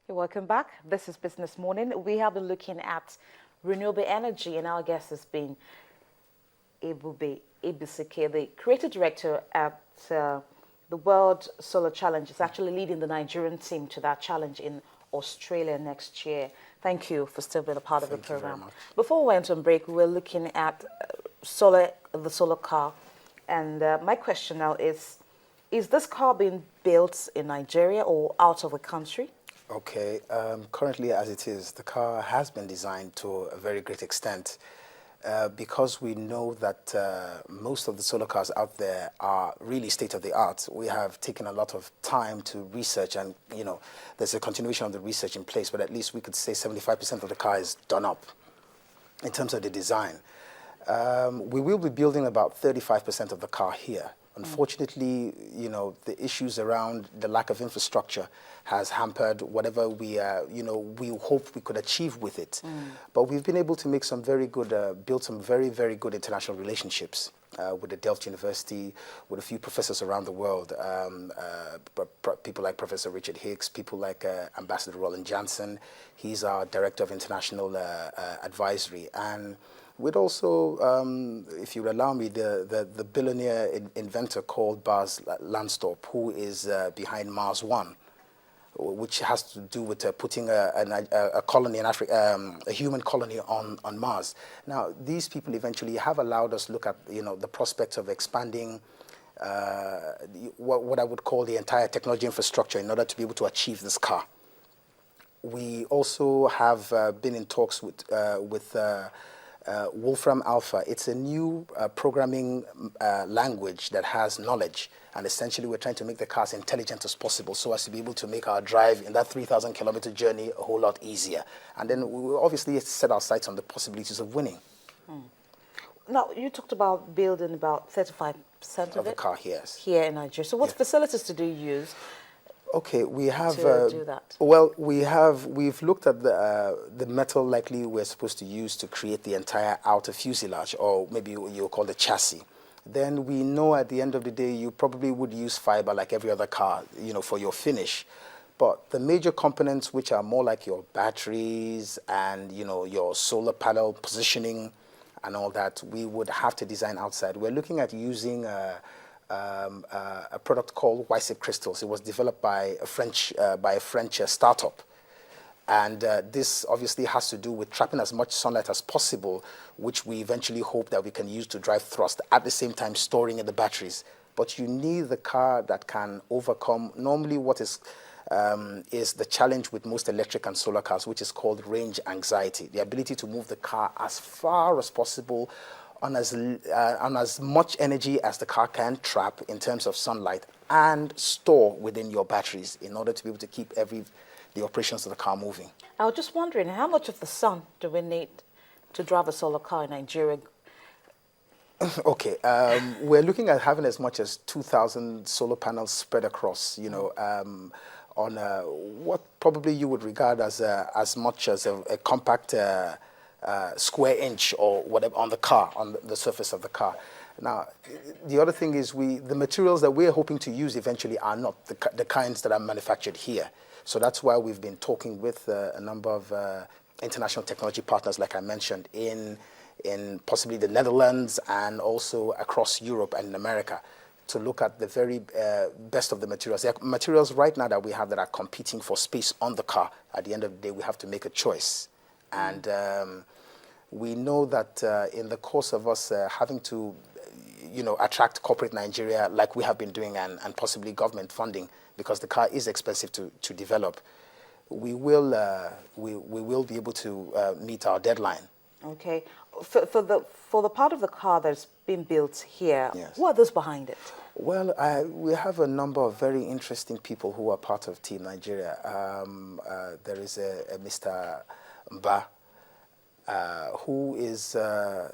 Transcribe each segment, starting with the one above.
Welcome back. This is Business Morning. We have been looking at renewable energy, and our guest has been Ebube Ebisike, the creative director at the World Solar Challenge. Is actually leading the Nigerian team to that challenge in Australia next year. Thank you for still being a part of the program. Before we went on break, we were looking at the solar car, and my question now is this car being built in Nigeria or out of the country? Okay, currently as it is, the car has been designed to a very great extent because we know that most of the solar cars out there are really state-of-the-art. We have taken a lot of time to research, and there's a continuation of the research in place, but at least we could say 75% of the car is done up in terms of the design. We will be building about 35% of the car here. Unfortunately, the issues around the lack of infrastructure has hampered whatever we hope we could achieve with it. But we've been able to make some very good, build some very, very good international relationships with the Delft University, with a few professors around the world, people like Professor Richard Hicks, people like Ambassador Roland Janssen. He's our Director of International Advisory. And we'd also, if you would allow me, the billionaire inventor called Bas Lansdorp, who is behind Mars One, which has to do with putting a colony in Africa, a human colony on Mars. Now, these people eventually have allowed us to look at the prospect of expanding what I would call the entire technology infrastructure in order to be able to achieve this car. We also have been in talks with Wolfram Alpha. It's a new programming language that has knowledge, and essentially we're trying to make the cars intelligent as possible so as to be able to make our drive in that 3,000 kilometer journey a whole lot easier. And then we will obviously set our sights on the possibilities of winning. Now, you talked about building about 35% of the car, yes. Here in Nigeria. So what facilities do you use? Okay, we have to do that? Well, we've looked at the metal likely we're supposed to use to create the entire outer fuselage, or maybe you'll call the chassis. Then we know at the end of the day you probably would use fiber like every other car, for your finish. But the major components, which are more like your batteries and your solar panel positioning and all that, we would have to design outside. We're looking at using a product called Wisec Crystals. It was developed by a French startup, and this obviously has to do with trapping as much sunlight as possible, which we eventually hope that we can use to drive thrust, at the same time storing in the batteries. But you need the car that can overcome normally what is the challenge with most electric and solar cars, which is called range anxiety, the ability to move the car as far as possible on as much energy as the car can trap in terms of sunlight and store within your batteries in order to be able to keep the operations of the car moving. I was just wondering, how much of the sun do we need to drive a solar car in Nigeria? Okay, we're looking at having as much as 2,000 solar panels spread across, on what probably you would regard as much as a compact square inch or whatever on the car, on the surface of the car. Now, the other thing is the materials that we're hoping to use eventually are not the kinds that are manufactured here. So that's why we've been talking with a number of international technology partners, like I mentioned, in possibly the Netherlands and also across Europe and in America, to look at the very best of the materials. There are materials right now that we have that are competing for space on the car. At the end of the day, we have to make a choice. And we know that in the course of us having to, attract corporate Nigeria like we have been doing, and possibly government funding, because the car is expensive to develop, we will be able to meet our deadline. Okay. For the part of the car that's been built here, yes. What are those behind it? Well, we have a number of very interesting people who are part of Team Nigeria. There is a Mr. Mba, who is a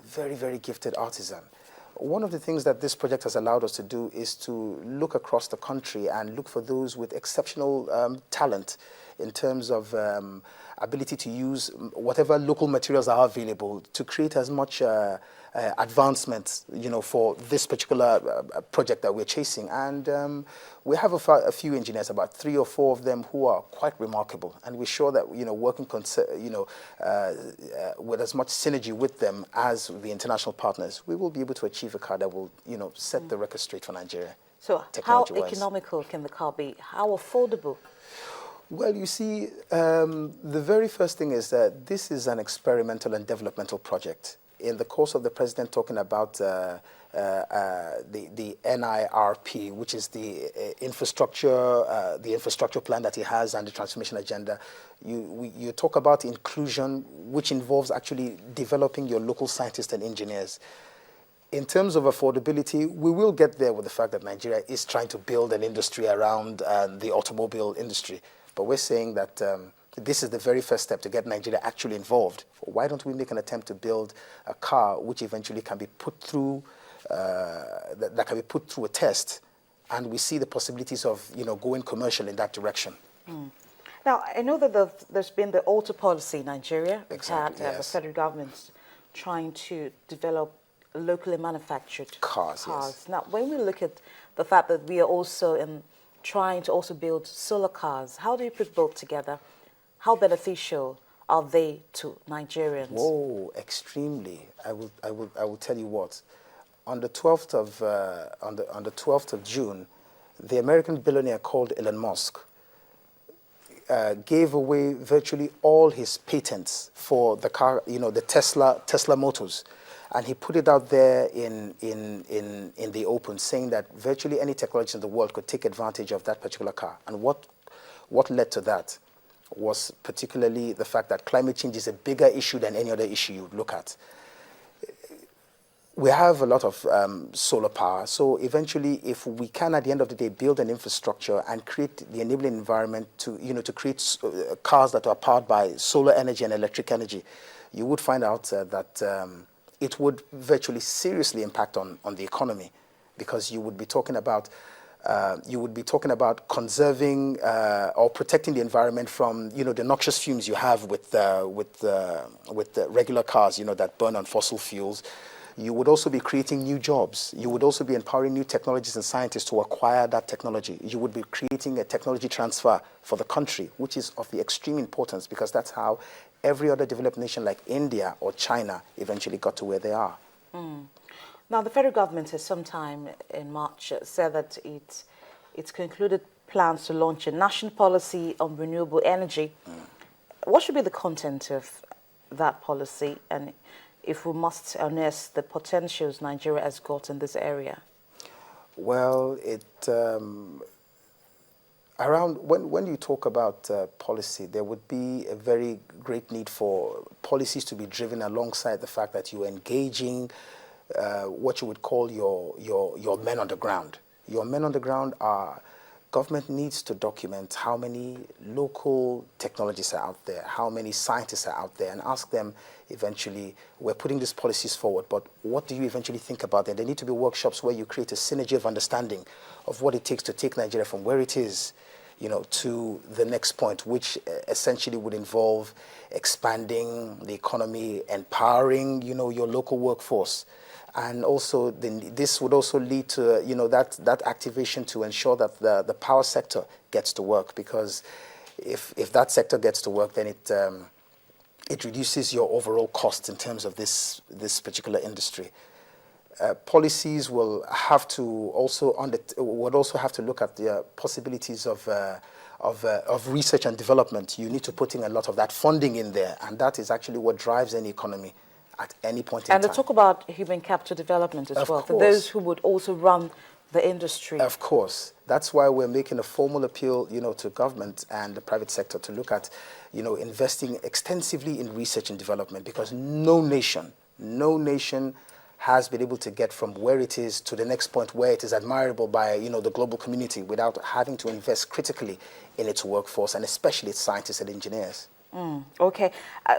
very, very gifted artisan. One of the things that this project has allowed us to do is to look across the country and look for those with exceptional talent in terms of ability to use whatever local materials are available to create as much advancement, for this particular project that we're chasing. And we have a few engineers, about 3 or 4 of them, who are quite remarkable. And we're sure that, working, with as much synergy with them as the international partners, we will be able to achieve a car that will, set the record straight for Nigeria. So how economical can the car be? How affordable? Well, you see, the very first thing is that this is an experimental and developmental project. In the course of the president talking about the NIRP, which is the infrastructure plan that he has and the transformation agenda, you talk about inclusion, which involves actually developing your local scientists and engineers. In terms of affordability, we will get there with the fact that Nigeria is trying to build an industry around the automobile industry. But we're saying that this is the very first step to get Nigeria actually involved. Why don't we make an attempt to build a car which eventually can be put through, that can be put through a test, and we see the possibilities of going commercial in that direction. Now, I know that there's been the auto policy in Nigeria. Exactly, yes. The federal government trying to develop locally manufactured cars. Yes. Now, when we look at the fact that we are also trying to also build solar cars, how do you put both together? How beneficial are they to Nigerians? Whoa, extremely. I will tell you what. On the 12th of June, the American billionaire called Elon Musk gave away virtually all his patents for the car, the Tesla Motors. And he put it out there in the open, saying that virtually any technology in the world could take advantage of that particular car. And what led to that was particularly the fact that climate change is a bigger issue than any other issue you would look at. We have a lot of solar power, so eventually, if we can, at the end of the day, build an infrastructure and create the enabling environment to, to create cars that are powered by solar energy and electric energy, you would find out that it would virtually seriously impact on the economy, because you would be talking about conserving or protecting the environment from the noxious fumes you have with the regular cars that burn on fossil fuels. You would also be creating new jobs. You would also be empowering new technologies and scientists to acquire that technology. You would be creating a technology transfer for the country, which is of the extreme importance, because that's how every other developed nation like India or China eventually got to where they are. Now, the federal government has sometime in March said that it's concluded plans to launch a national policy on renewable energy. What should be the content of that policy, and if we must harness the potentials Nigeria has got in this area? Well, when you talk about policy, there would be a very great need for policies to be driven alongside the fact that you're engaging what you would call your men on the ground. Your men on the ground are, government needs to document how many local technologies are out there, how many scientists are out there, and ask them eventually, we're putting these policies forward, but what do you eventually think about them? There need to be workshops where you create a synergy of understanding of what it takes to take Nigeria from where it is, to the next point, which essentially would involve expanding the economy, empowering, your local workforce. And also, this would also lead to, that activation to ensure that the power sector gets to work, because if that sector gets to work, then it reduces your overall costs in terms of this particular industry. Policies will have to also have to look at the possibilities of research and development. You need to put in a lot of that funding in there, and that is actually what drives any economy at any point in time. And they talk about human capital development as well, for those who would also run the industry. Of course. That's why we're making a formal appeal, to government and the private sector to look at, investing extensively in research and development, because no nation has been able to get from where it is to the next point where it is admirable by, the global community without having to invest critically in its workforce, and especially its scientists and engineers. Okay,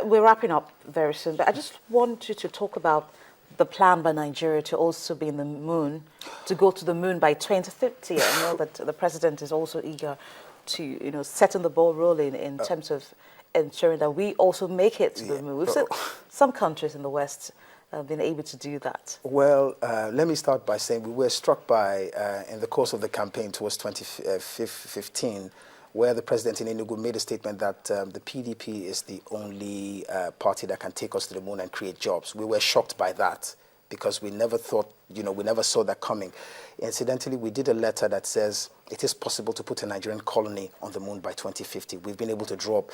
we're wrapping up very soon, but I just want you to talk about the plan by Nigeria to also be in the moon, to go to the moon by 2050. I know that the president is also eager to, setting the ball rolling in terms of ensuring that we also make it to the Yeah. moon? We've seen some countries in the West have been able to do that. Well, let me start by saying we were struck by, in the course of the campaign towards 2015, where the president in Enugu made a statement that the PDP is the only party that can take us to the moon and create jobs. We were shocked by that because we never thought, we never saw that coming. Incidentally, we did a letter that says it is possible to put a Nigerian colony on the moon by 2050. We've been able to draw up,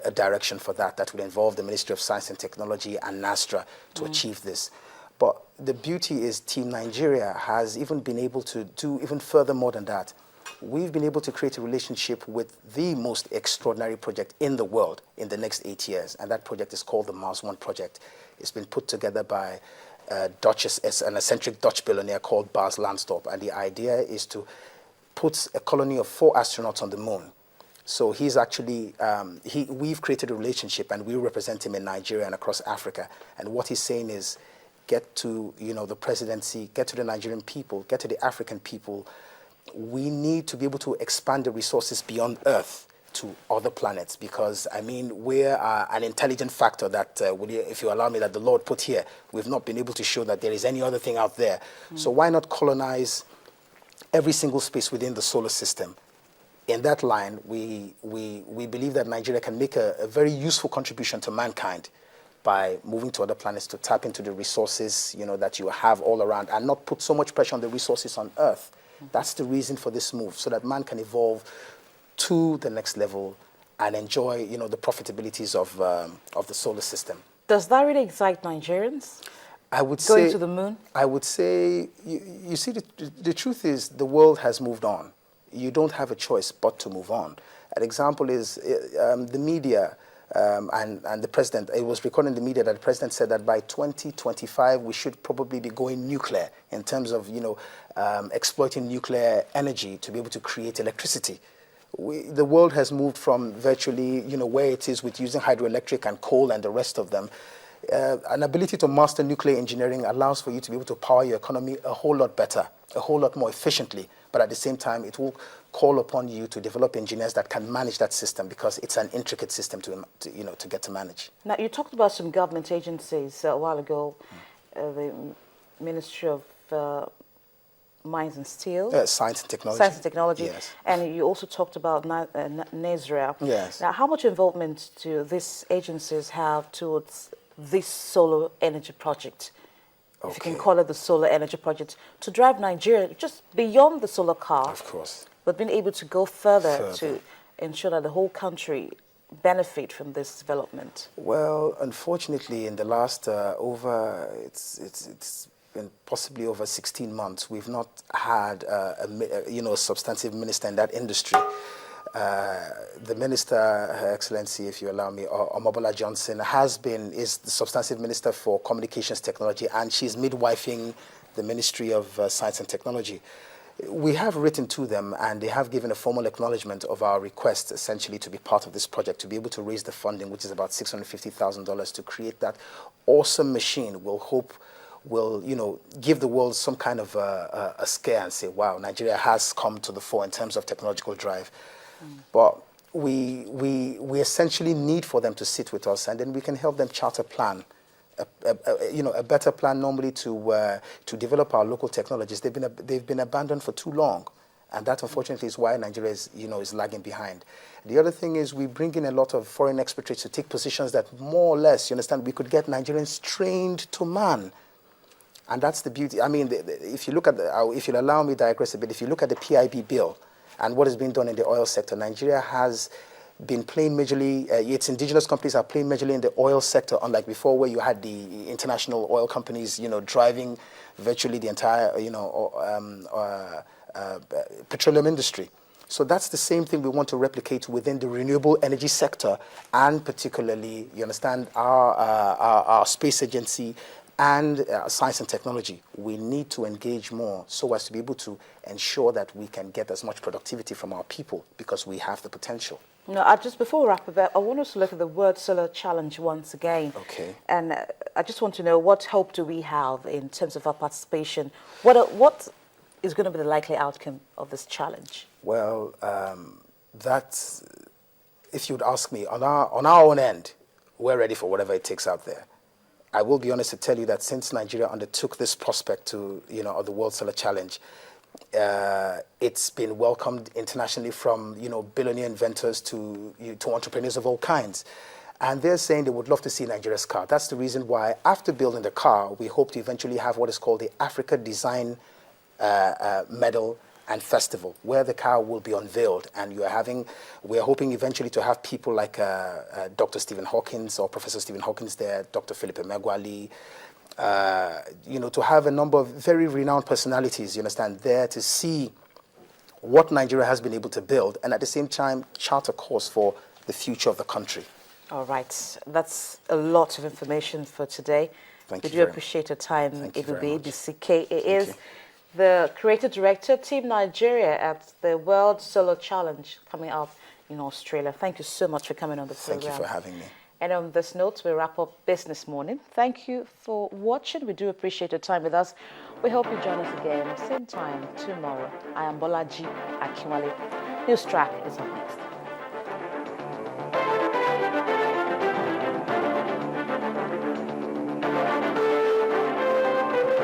a direction for that that would involve the Ministry of Science and Technology and NASTRA to achieve this. But the beauty is Team Nigeria has even been able to do even further more than that. We've been able to create a relationship with the most extraordinary project in the world in the next 8 years, and that project is called the Mars One project. It's been put together by an eccentric Dutch billionaire called Bas Lansdorp, and the idea is to put a colony of 4 astronauts on the moon. So he's actually, we've created a relationship, and we represent him in Nigeria and across Africa. And what he's saying is, get to the presidency, get to the Nigerian people, get to the African people. We need to be able to expand the resources beyond Earth to other planets, because we're an intelligent factor that, if you allow me, that the Lord put here. We've not been able to show that there is any other thing out there. So why not colonize every single space within the solar system? In that line, we believe that Nigeria can make a very useful contribution to mankind by moving to other planets to tap into the resources that you have all around and not put so much pressure on the resources on Earth. That's the reason for this move, so that man can evolve to the next level and enjoy, the profitabilities of the solar system. Does that really excite Nigerians? I would Going say, to the moon? I would say, you see, the truth is the world has moved on. You don't have a choice but to move on. An example is the media and the president. It was recorded in the media that the president said that by 2025 we should probably be going nuclear in terms of exploiting nuclear energy to be able to create electricity. The world has moved from virtually where it is with using hydroelectric and coal and the rest of them. An ability to master nuclear engineering allows for you to be able to power your economy a whole lot better, a whole lot more efficiently. But at the same time, it will call upon you to develop engineers that can manage that system, because it's an intricate system to get to manage. Now, you talked about some government agencies a while ago, the Ministry of Mines and Steel. Science and Technology. Science and Technology. Yes. And you also talked about NESRA. Yes. Now, how much involvement do these agencies have towards this solar energy project? If you can call it the solar energy project, to drive Nigeria just beyond the solar car. Of course. But being able to go further to ensure that the whole country benefit from this development. Well, unfortunately, in the last it's been possibly over 16 months, we've not had a substantive minister in that industry. The minister, Her Excellency, if you allow me, Omobola Johnson, is the substantive minister for communications technology, and she's midwifing the Ministry of Science and Technology. We have written to them, and they have given a formal acknowledgement of our request, essentially, to be part of this project, to be able to raise the funding, which is about $650,000, to create that awesome machine. We'll hope will give the world some kind of a scare and say, wow, Nigeria has come to the fore in terms of technological drive. But we essentially need for them to sit with us, and then we can help them chart a plan, a better plan normally to develop our local technologies. They've been abandoned for too long, and that unfortunately is why Nigeria is lagging behind. The other thing is we bring in a lot of foreign expatriates to take positions that more or less, we could get Nigerians trained to man. And that's the beauty. If you look at if you'll allow me to digress a bit, if you look at the PIB bill and what has been done in the oil sector, Nigeria has been playing majorly, its indigenous companies are playing majorly in the oil sector, unlike before where you had the international oil companies, driving virtually the entire, petroleum industry. So that's the same thing we want to replicate within the renewable energy sector, and particularly, our space agency and science and technology. We need to engage more so as to be able to ensure that we can get as much productivity from our people, because we have the potential. No, just before we wrap up, I want us to look at the word solar challenge once again. Okay. And I just want to know, what hope do we have in terms of our participation? What is going to be the likely outcome of this challenge? Well, if you'd ask me, on our own end, we're ready for whatever it takes out there. I will be honest to tell you that since Nigeria undertook this prospect to, of the World Solar Challenge, it's been welcomed internationally from, billionaire inventors to entrepreneurs of all kinds. And they're saying they would love to see Nigeria's car. That's the reason why, after building the car, we hope to eventually have what is called the Africa Design Medal and Festival, where the car will be unveiled. And we're hoping eventually to have people like Dr. Stephen Hawkins or Professor Stephen Hawkins there, Dr. Philip Emeagwali, to have a number of very renowned personalities, you understand, there to see what Nigeria has been able to build, and at the same time chart a course for the future of the country. All right, that's a lot of information for today. Thank we you do appreciate your time, Ebube Ebisike. He is the Creative Director, Team Nigeria at the World Solar Challenge coming up in Australia. Thank you so much for coming on the program. Thank you for having me. And on this note, we wrap up Business Morning. Thank you for watching. We do appreciate your time with us. We hope you join us again, same time tomorrow. I am Bolaji Akinwale. News Track is up next.